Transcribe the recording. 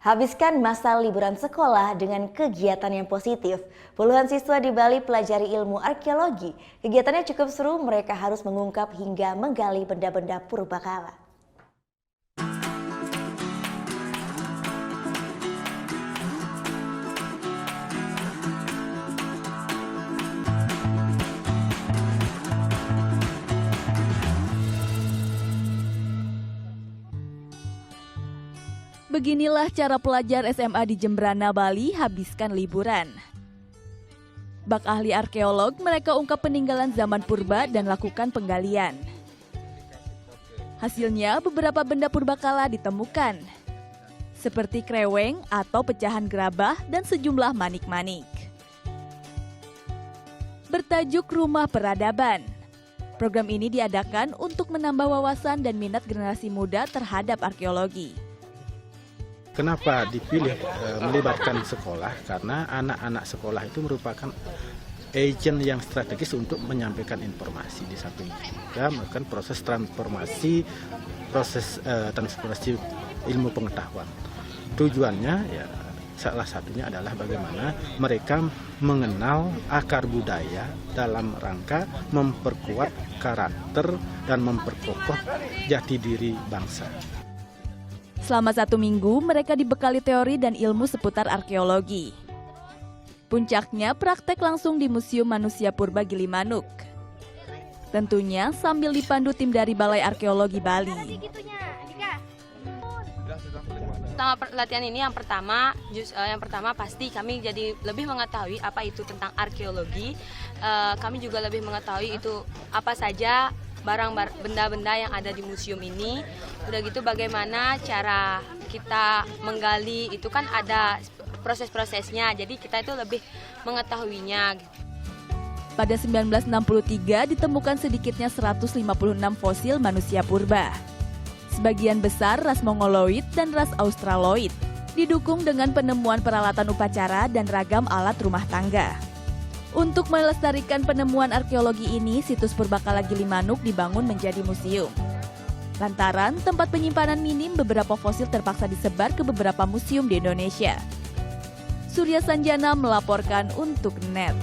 Habiskan masa liburan sekolah dengan kegiatan yang positif. Puluhan siswa di Bali pelajari ilmu arkeologi. Kegiatannya cukup seru, mereka harus mengungkap hingga menggali benda-benda purbakala. Beginilah cara pelajar SMA di Jembrana, Bali habiskan liburan. Bak ahli arkeolog, mereka ungkap peninggalan zaman purba dan lakukan penggalian. Hasilnya, beberapa benda purbakala ditemukan, seperti kreweng atau pecahan gerabah dan sejumlah manik-manik. Bertajuk Rumah Peradaban, program ini diadakan untuk menambah wawasan dan minat generasi muda terhadap arkeologi. Kenapa dipilih melibatkan sekolah? Karena anak-anak sekolah itu merupakan agent yang strategis untuk menyampaikan informasi. Di samping juga melakukan proses transformasi ilmu pengetahuan. Tujuannya ya salah satunya adalah bagaimana mereka mengenal akar budaya dalam rangka memperkuat karakter dan memperkokoh jati diri bangsa. Selama 1 minggu, mereka dibekali teori dan ilmu seputar arkeologi. Puncaknya praktek langsung di Museum Manusia Purba Gilimanuk. Tentunya sambil dipandu tim dari Balai Arkeologi Bali. Pertama latihan ini yang pertama pasti kami jadi lebih mengetahui apa itu tentang arkeologi. Kami juga lebih mengetahui itu apa saja benda-benda yang ada di museum ini. Udah gitu bagaimana cara kita menggali, itu kan ada proses-prosesnya, jadi kita itu lebih mengetahuinya. Pada 1963 ditemukan sedikitnya 156 fosil manusia purba. Sebagian besar ras Mongoloid dan ras Australoid, didukung dengan penemuan peralatan upacara dan ragam alat rumah tangga. Untuk melestarikan penemuan arkeologi ini, situs Purbakala Gilimanuk dibangun menjadi museum. Lantaran tempat penyimpanan minim, beberapa fosil terpaksa disebar ke beberapa museum di Indonesia. Surya Sanjana melaporkan untuk NET.